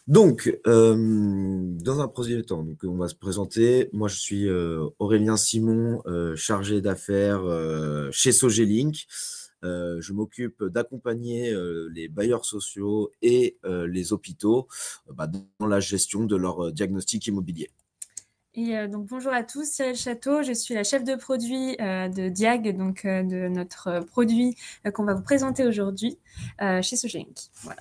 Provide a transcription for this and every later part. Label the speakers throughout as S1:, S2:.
S1: Donc, dans un premier temps, donc, on va se présenter. Moi, je suis Aurélien Simon, chargé d'affaires chez Sogelink. Je m'occupe d'accompagner les bailleurs sociaux et les hôpitaux dans la gestion de leur diagnostic immobilier.
S2: Et donc bonjour à tous, Cyril Château, je suis la chef de produit de Diag, donc de notre produit qu'on va vous présenter aujourd'hui chez Sogelink. Voilà.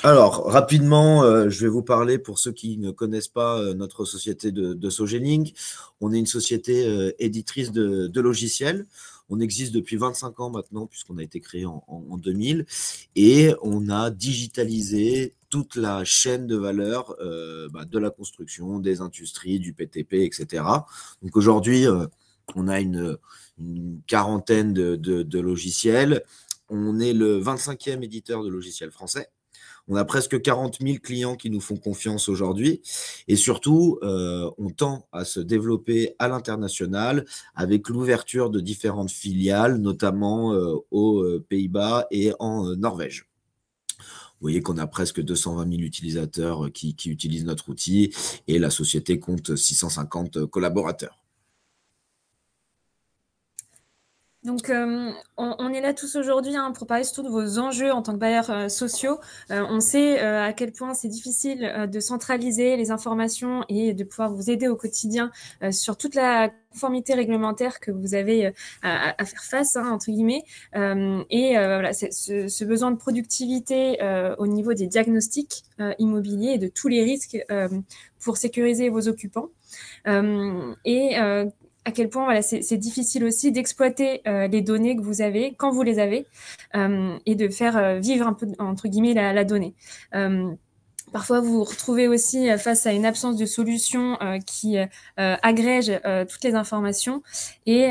S1: Alors, rapidement, je vais vous parler pour ceux qui ne connaissent pas notre société de Sogelink. On est une société éditrice de logiciels. On existe depuis 25 ans maintenant, puisqu'on a été créé en 2000. Et on a digitalisé toute la chaîne de valeur de la construction, des industries, du PTP, etc. Donc aujourd'hui, on a une quarantaine de logiciels. On est le 25e éditeur de logiciels français. On a presque 40 000 clients qui nous font confiance aujourd'hui. Et surtout, on tend à se développer à l'international avec l'ouverture de différentes filiales, notamment aux Pays-Bas et en Norvège. Vous voyez qu'on a presque 220 000 utilisateurs qui utilisent notre outil et la société compte 650 collaborateurs.
S2: Donc, on est là tous aujourd'hui pour parler surtout de vos enjeux en tant que bailleurs sociaux. On sait à quel point c'est difficile de centraliser les informations et de pouvoir vous aider au quotidien sur toute la conformité réglementaire que vous avez à faire face, entre guillemets. Voilà, ce besoin de productivité au niveau des diagnostics immobiliers et de tous les risques pour sécuriser vos occupants. À quel point voilà, c'est difficile aussi d'exploiter les données que vous avez quand vous les avez et de faire vivre un peu, entre guillemets, la donnée. Parfois, vous vous retrouvez aussi face à une absence de solution qui agrège toutes les informations et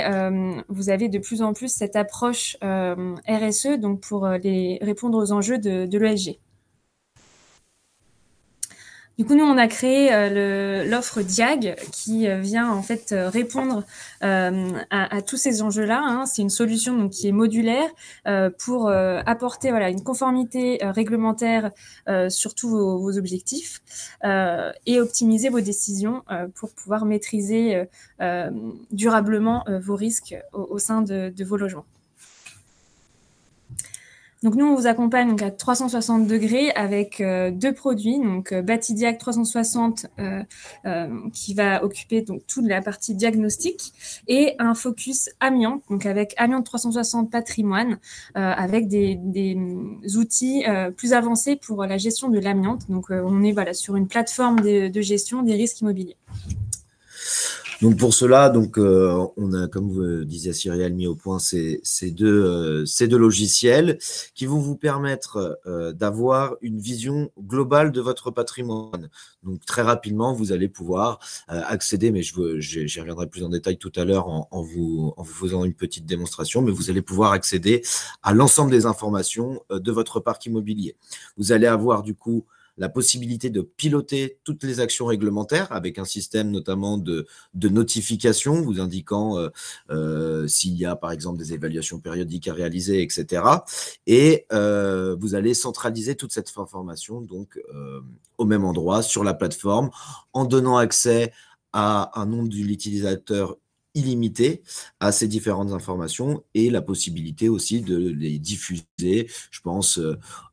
S2: vous avez de plus en plus cette approche RSE donc pour répondre aux enjeux de l'ESG. Du coup, nous, on a créé l'offre Diag qui vient en fait répondre à tous ces enjeux-là. C'est une solution donc, qui est modulaire pour apporter voilà, une conformité réglementaire sur tous vos objectifs et optimiser vos décisions pour pouvoir maîtriser durablement vos risques au sein de vos logements. Donc nous, on vous accompagne donc à 360 degrés avec deux produits, donc Batidiag 360 qui va occuper donc toute la partie diagnostic et un focus amiante, donc avec Amiante 360 patrimoine, avec des outils plus avancés pour la gestion de l'amiante. Donc on est voilà, sur une plateforme de gestion des risques immobiliers.
S1: Donc pour cela, on a, comme vous disiez Cyril, mis au point ces deux logiciels qui vont vous permettre d'avoir une vision globale de votre patrimoine. Donc très rapidement, vous allez pouvoir accéder, mais j'y reviendrai plus en détail tout à l'heure en vous faisant une petite démonstration, mais vous allez pouvoir accéder à l'ensemble des informations de votre parc immobilier. Vous allez avoir du coup la possibilité de piloter toutes les actions réglementaires avec un système notamment de notification vous indiquant s'il y a par exemple des évaluations périodiques à réaliser, etc. Et vous allez centraliser toute cette information donc au même endroit sur la plateforme en donnant accès à un nombre d'utilisateurs illimité à ces différentes informations et la possibilité aussi de les diffuser. Je pense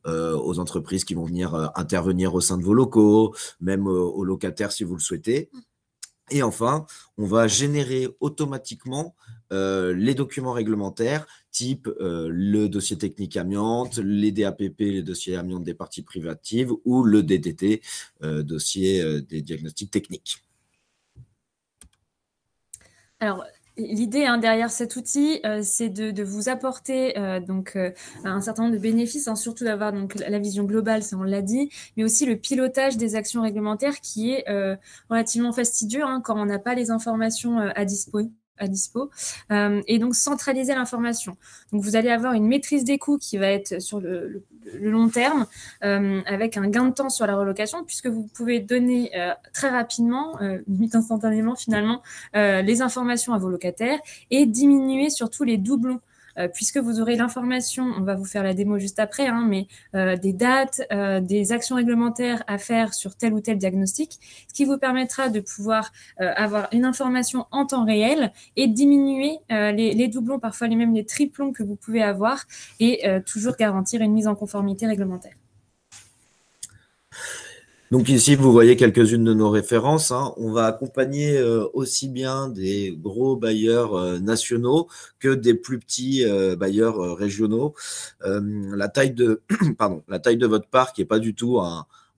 S1: aux entreprises qui vont venir intervenir au sein de vos locaux, même aux locataires si vous le souhaitez. Et enfin, on va générer automatiquement les documents réglementaires type le dossier technique amiante, les DAPP, les dossiers amiante des parties privatives ou le DDT, dossier des diagnostics techniques.
S2: Alors, l'idée derrière cet outil, c'est de vous apporter un certain nombre de bénéfices, surtout d'avoir donc la vision globale, ça on l'a dit, mais aussi le pilotage des actions réglementaires qui est relativement fastidieux quand on n'a pas les informations à dispo. Et donc centraliser l'information. Donc vous allez avoir une maîtrise des coûts qui va être sur le long terme avec un gain de temps sur la relocation puisque vous pouvez donner très rapidement, limite instantanément finalement, les informations à vos locataires et diminuer surtout les doublons puisque vous aurez l'information, on va vous faire la démo juste après, hein, mais des dates, des actions réglementaires à faire sur tel ou tel diagnostic, ce qui vous permettra de pouvoir avoir une information en temps réel et diminuer les doublons, parfois même les triplons que vous pouvez avoir, et toujours garantir une mise en conformité réglementaire.
S1: Donc ici, vous voyez quelques-unes de nos références, hein. On va accompagner aussi bien des gros bailleurs nationaux que des plus petits bailleurs régionaux. La taille de, pardon, la taille de votre parc n'est pas du tout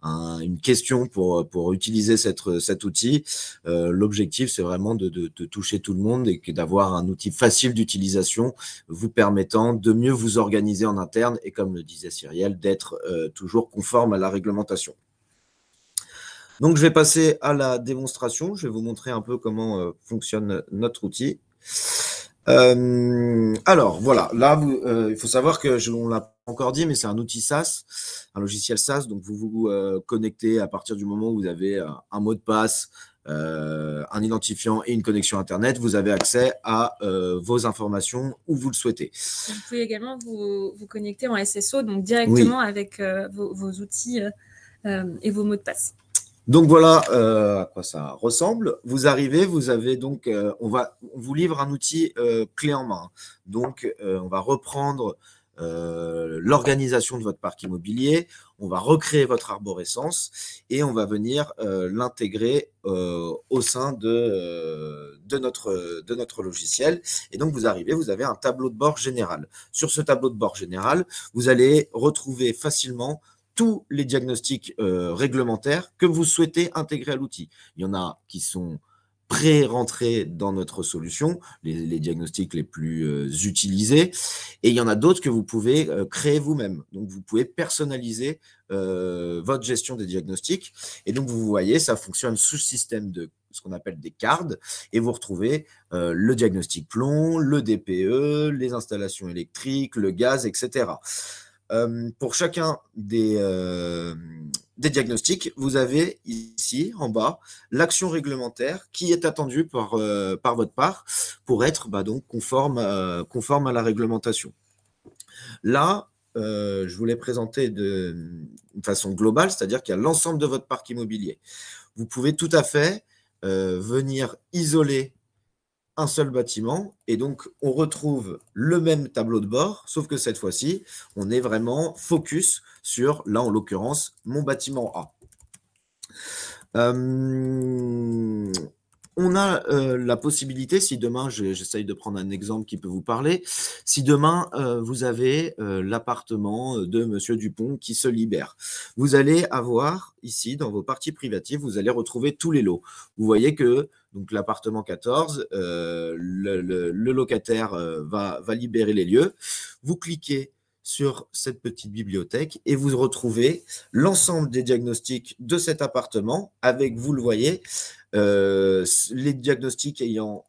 S1: une question pour utiliser cet outil. L'objectif, c'est vraiment de toucher tout le monde et d'avoir un outil facile d'utilisation vous permettant de mieux vous organiser en interne et, comme le disait Cyrielle, d'être toujours conforme à la réglementation. Donc, je vais passer à la démonstration. Je vais vous montrer un peu comment fonctionne notre outil. Alors, voilà. Là, il faut savoir que, on ne l'a pas encore dit, mais c'est un outil SaaS, un logiciel SaaS. Donc, vous vous connectez à partir du moment où vous avez un mot de passe, un identifiant et une connexion Internet. Vous avez accès à vos informations où vous le souhaitez.
S2: Vous pouvez également vous connecter en SSO, donc directement avec vos outils et vos mots de passe.
S1: Donc voilà à quoi ça ressemble. Vous arrivez, vous avez donc, on vous livre un outil clé en main. Donc on va reprendre l'organisation de votre parc immobilier, on va recréer votre arborescence et on va venir l'intégrer au sein de notre logiciel. Et donc vous arrivez, vous avez un tableau de bord général. Sur ce tableau de bord général, vous allez retrouver facilement tous les diagnostics réglementaires que vous souhaitez intégrer à l'outil. Il y en a qui sont pré-rentrés dans notre solution, les diagnostics les plus utilisés, et il y en a d'autres que vous pouvez créer vous-même. Donc, vous pouvez personnaliser votre gestion des diagnostics. Et donc, vous voyez, ça fonctionne sous système de ce qu'on appelle des cards, et vous retrouvez le diagnostic plomb, le DPE, les installations électriques, le gaz, etc. Pour chacun des diagnostics, vous avez ici, en bas, l'action réglementaire qui est attendue par votre part pour être donc conforme à la réglementation. Là, je vous l'ai présenté d'une façon globale, c'est-à-dire qu'il y a l'ensemble de votre parc immobilier. Vous pouvez tout à fait venir isoler un seul bâtiment et donc on retrouve le même tableau de bord, sauf que cette fois-ci, on est vraiment focus sur, là en l'occurrence, mon bâtiment A. On a la possibilité, si demain, j'essaye de prendre un exemple qui peut vous parler, si demain vous avez l'appartement de Monsieur Dupont qui se libère, vous allez avoir ici, dans vos parties privatives, vous allez retrouver tous les lots. Vous voyez que donc l'appartement 14, le locataire va libérer les lieux. Vous cliquez sur cette petite bibliothèque et vous retrouvez l'ensemble des diagnostics de cet appartement avec, vous le voyez, les diagnostics ayant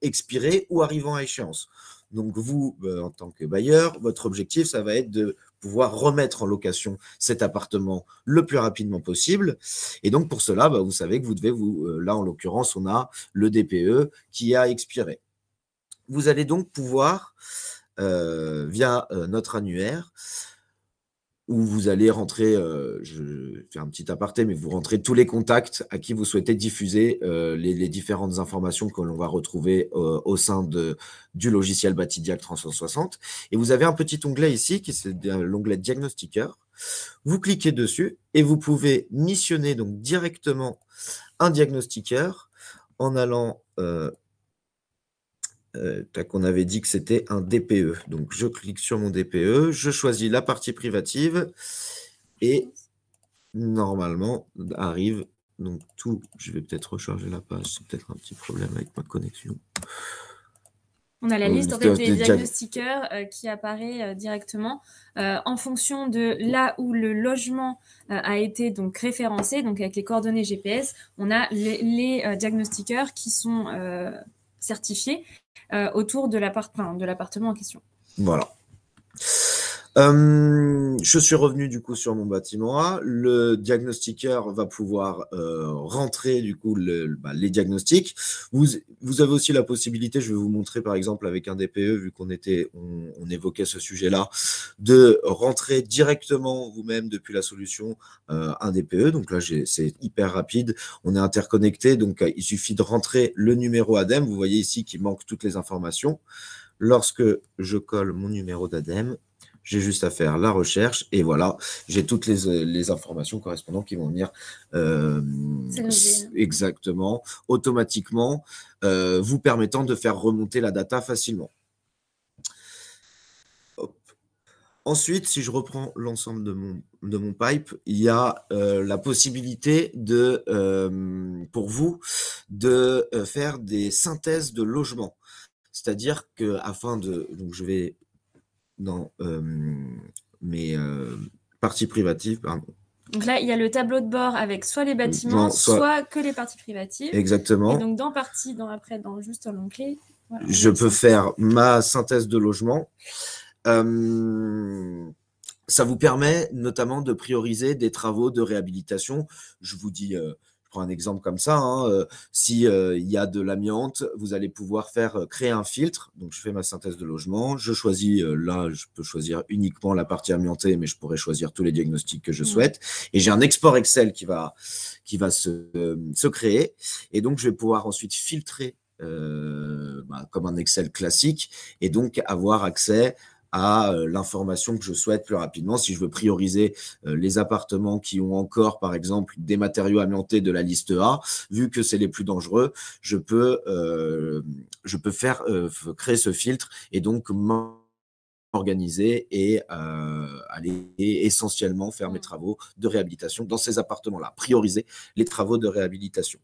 S1: expiré ou arrivant à échéance. Donc vous, en tant que bailleur, votre objectif, ça va être de pouvoir remettre en location cet appartement le plus rapidement possible. Et donc pour cela, vous savez que vous devez là en l'occurrence, on a le DPE qui a expiré. Vous allez donc pouvoir, via notre annuaire, où vous allez rentrer, je fais un petit aparté, mais vous rentrez tous les contacts à qui vous souhaitez diffuser les différentes informations que l'on va retrouver au sein du logiciel Batidiac 360. Et vous avez un petit onglet ici, qui c'est l'onglet Diagnostiqueur. Vous cliquez dessus et vous pouvez missionner donc directement un diagnostiqueur en allant... on avait dit que c'était un DPE. Donc, je clique sur mon DPE, je choisis la partie privative et normalement arrive donc tout. Je vais peut-être recharger la page, c'est peut-être un petit problème avec ma connexion.
S2: On a la liste en fait, des diagnostiqueurs qui apparaît directement en fonction de là où le logement a été donc référencé, donc avec les coordonnées GPS, on a les diagnostiqueurs qui sont certifiés autour de l'appartement en question.
S1: Voilà. Je suis revenu du coup sur mon bâtiment A. Le diagnostiqueur va pouvoir rentrer du coup les diagnostics. Vous avez aussi la possibilité, je vais vous montrer par exemple avec un DPE, vu qu'on évoquait ce sujet-là, de rentrer directement vous-même depuis la solution un DPE. Donc là, c'est hyper rapide. On est interconnecté, donc il suffit de rentrer le numéro ADEME. Vous voyez ici qu'il manque toutes les informations. Lorsque je colle mon numéro d'ADEME, j'ai juste à faire la recherche et voilà, j'ai toutes les informations correspondantes qui vont venir exactement, automatiquement, vous permettant de faire remonter la data facilement. Hop. Ensuite, si je reprends l'ensemble de mon pipe, il y a la possibilité pour vous de faire des synthèses de logements. C'est-à-dire que donc je vais dans mes parties privatives, pardon.
S2: Donc là, il y a le tableau de bord avec soit les bâtiments, soit que les parties privatives.
S1: Exactement.
S2: Et donc dans juste l'onglet,
S1: voilà, je peux faire ma synthèse de logement. Ça vous permet notamment de prioriser des travaux de réhabilitation. Je vous dis, je prends un exemple comme ça. Si il y a de l'amiante, vous allez pouvoir créer un filtre. Donc, je fais ma synthèse de logement. Je choisis, là, je peux choisir uniquement la partie amiantée, mais je pourrais choisir tous les diagnostics que je souhaite. Et j'ai un export Excel qui va se créer. Et donc, je vais pouvoir ensuite filtrer comme un Excel classique et donc avoir accès à l'information que je souhaite plus rapidement. Si je veux prioriser les appartements qui ont encore, par exemple, des matériaux amiantés de la liste A, vu que c'est les plus dangereux, je peux créer ce filtre et donc m'organiser et aller essentiellement faire mes travaux de réhabilitation dans ces appartements-là, prioriser les travaux de réhabilitation.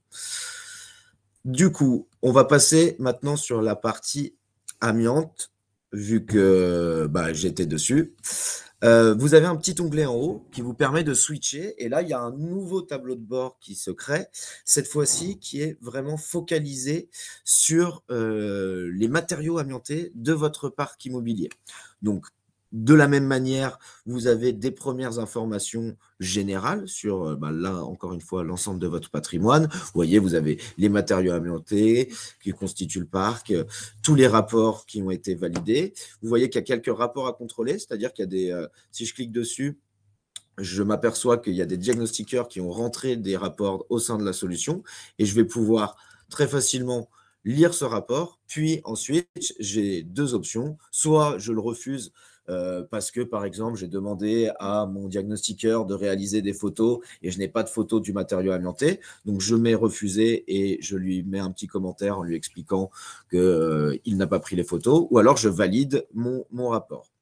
S1: Du coup, on va passer maintenant sur la partie amiante, vu que j'étais dessus. Vous avez un petit onglet en haut qui vous permet de switcher. Et là, il y a un nouveau tableau de bord qui se crée, cette fois-ci, qui est vraiment focalisé sur les matériaux amiantés de votre parc immobilier. Donc, de la même manière, vous avez des premières informations générales sur, là, encore une fois, l'ensemble de votre patrimoine. Vous voyez, vous avez les matériaux amiantés qui constituent le parc, tous les rapports qui ont été validés. Vous voyez qu'il y a quelques rapports à contrôler, c'est-à-dire qu'il y a des, si je clique dessus, je m'aperçois qu'il y a des diagnostiqueurs qui ont rentré des rapports au sein de la solution et je vais pouvoir très facilement lire ce rapport. Puis ensuite, j'ai deux options. Soit je le refuse parce que, par exemple, j'ai demandé à mon diagnostiqueur de réaliser des photos et je n'ai pas de photos du matériau amianté. Donc, je mets refuser et je lui mets un petit commentaire en lui expliquant qu'il n'a pas pris les photos. Ou alors, je valide mon rapport.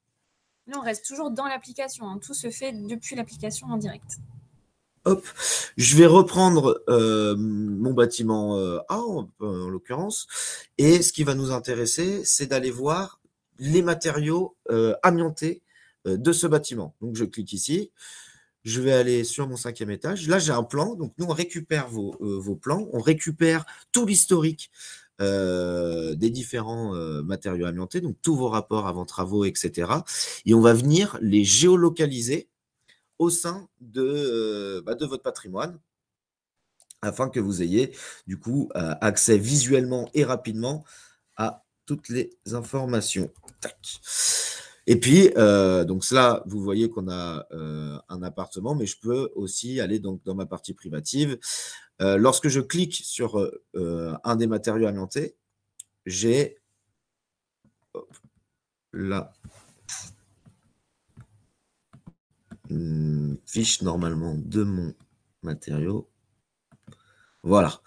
S2: Là, on reste toujours dans l'application. Hein. Tout se fait depuis l'application en direct.
S1: Hop, je vais reprendre mon bâtiment A, en l'occurrence. Et ce qui va nous intéresser, c'est d'aller voir les matériaux amiantés de ce bâtiment. Donc, je clique ici. Je vais aller sur mon 5e étage. Là, j'ai un plan. Donc, nous, on récupère vos plans. On récupère tout l'historique des différents matériaux amiantés, donc tous vos rapports avant travaux, etc. Et on va venir les géolocaliser au sein de votre patrimoine afin que vous ayez du coup accès visuellement et rapidement à toutes les informations. Tac. Et puis, donc cela, vous voyez qu'on a un appartement, mais je peux aussi aller donc dans ma partie privative. Lorsque je clique sur un des matériaux amiantés, j'ai là une fiche normalement de mon matériau. Voilà.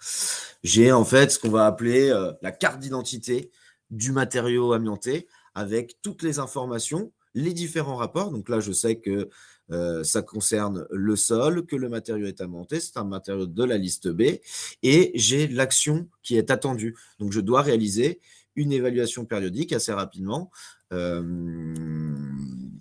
S1: J'ai en fait ce qu'on va appeler la carte d'identité du matériau amianté avec toutes les informations, les différents rapports. Donc là, je sais que ça concerne le sol, que le matériau est amianté, c'est un matériau de la liste B, et j'ai l'action qui est attendue. Donc je dois réaliser une évaluation périodique assez rapidement.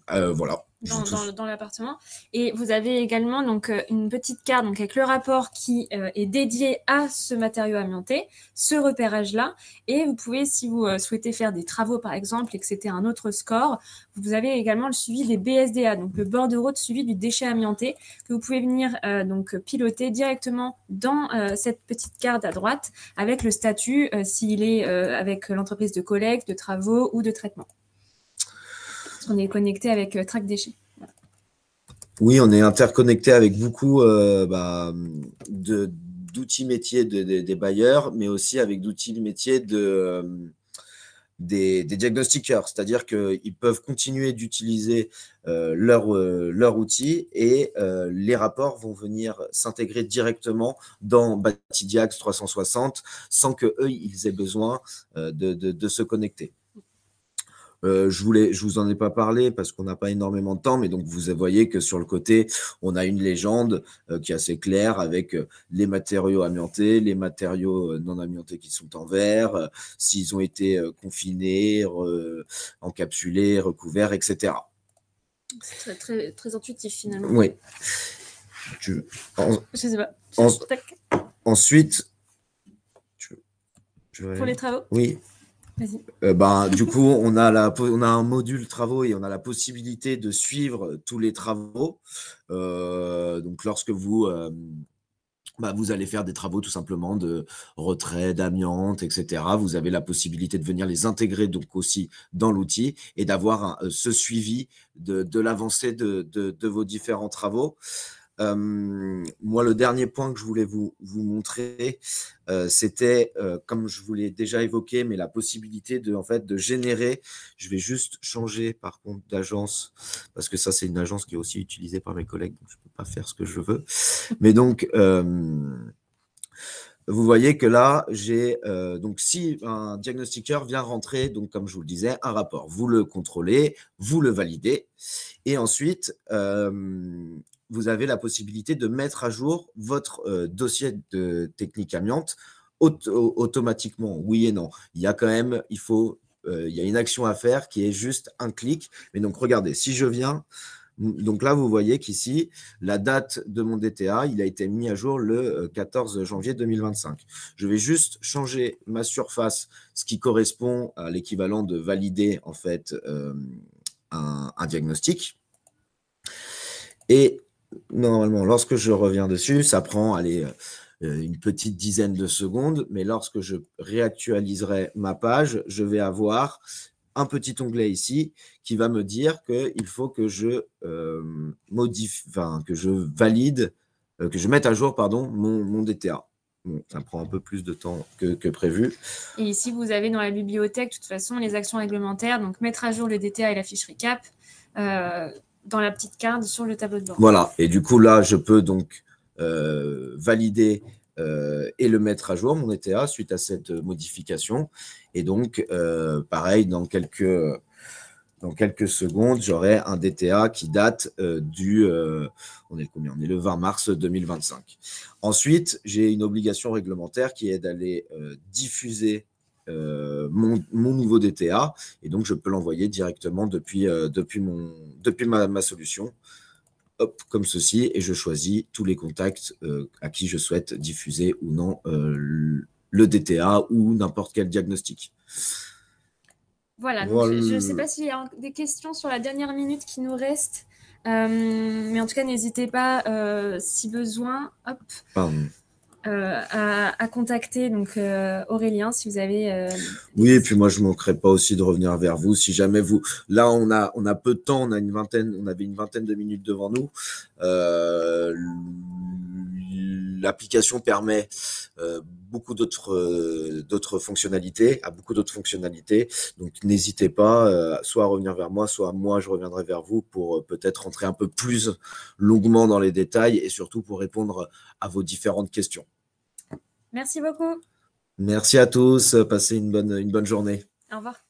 S1: Voilà.
S2: dans l'appartement. Et vous avez également donc une petite carte donc avec le rapport qui est dédié à ce matériau amianté, ce repérage-là. Et vous pouvez, si vous souhaitez faire des travaux par exemple et que c'était un autre score, vous avez également le suivi des BSDA, donc le bordereau de suivi du déchet amianté, que vous pouvez venir donc piloter directement dans cette petite carte à droite avec le statut s'il est avec l'entreprise de collecte, de travaux ou de traitement. On est connecté avec Track Déchets. Voilà.
S1: Oui, on est interconnecté avec beaucoup d'outils métiers des bailleurs, mais aussi avec d'outils métiers des diagnostiqueurs. C'est-à-dire qu'ils peuvent continuer d'utiliser leur outil et les rapports vont venir s'intégrer directement dans Batidiax 360 sans qu'eux, ils aient besoin de se connecter. Je vous en ai pas parlé parce qu'on n'a pas énormément de temps, mais donc vous voyez que sur le côté, on a une légende qui est assez claire avec les matériaux amiantés, les matériaux non amiantés qui sont en verre, s'ils ont été confinés, encapsulés, recouverts, etc.
S2: C'est très, très, très intuitif finalement.
S1: Oui.
S2: Je sais pas.
S1: Ensuite,
S2: pour les travaux?
S1: Oui. Du coup, on a un module travaux et on a la possibilité de suivre tous les travaux. Donc, lorsque vous allez faire des travaux tout simplement de retrait d'amiante, etc., vous avez la possibilité de venir les intégrer donc aussi dans l'outil et d'avoir ce suivi de l'avancée de vos différents travaux. Moi, le dernier point que je voulais vous montrer, c'était, comme je vous l'ai déjà évoqué, mais la possibilité de générer. Je vais juste changer par contre d'agence, parce que ça, c'est une agence qui est aussi utilisée par mes collègues, donc je ne peux pas faire ce que je veux. Mais donc, vous voyez que là, j'ai donc si un diagnostiqueur vient rentrer, donc comme je vous le disais, un rapport, vous le contrôlez, vous le validez, et ensuite, vous avez la possibilité de mettre à jour votre dossier de technique amiante automatiquement. Oui et non. Il y a quand même, il y a une action à faire qui est juste un clic. Mais donc, regardez, si je viens, donc là, vous voyez qu'ici, la date de mon DTA, il a été mis à jour le 14 janvier 2025. Je vais juste changer ma surface, ce qui correspond à l'équivalent de valider en fait un diagnostic. Et normalement, lorsque je reviens dessus, ça prend une petite dizaine de secondes, mais lorsque je réactualiserai ma page, je vais avoir un petit onglet ici qui va me dire qu'il faut que je modifie, que je valide, que je mette à jour mon DTA. Bon, ça prend un peu plus de temps que prévu.
S2: Et ici, vous avez dans la bibliothèque, de toute façon, les actions réglementaires, donc mettre à jour le DTA et la fiche récap dans la petite carte sur le tableau de bord.
S1: Voilà, et du coup, là, je peux donc valider et le mettre à jour, mon DTA, suite à cette modification. Et donc, pareil, dans quelques secondes, j'aurai un DTA qui date on est le 20 mars 2025. Ensuite, j'ai une obligation réglementaire qui est d'aller diffuser mon nouveau DTA, et donc je peux l'envoyer directement depuis ma solution. Hop, comme ceci, et je choisis tous les contacts à qui je souhaite diffuser ou non le DTA ou n'importe quel diagnostic.
S2: Voilà, donc je ne sais pas s'il y a des questions sur la dernière minute qui nous reste, mais en tout cas, n'hésitez pas, si besoin, à contacter donc Aurélien si vous avez
S1: oui, et puis moi je ne manquerai pas aussi de revenir vers vous si jamais vous. Là, on a peu de temps, on avait une vingtaine de minutes devant nous. L'application permet beaucoup d'autres fonctionnalités, donc n'hésitez pas soit à revenir vers moi, soit moi je reviendrai vers vous pour peut-être rentrer un peu plus longuement dans les détails et surtout pour répondre à vos différentes questions.
S2: Merci beaucoup.
S1: Merci à tous, passez une bonne journée.
S2: Au revoir.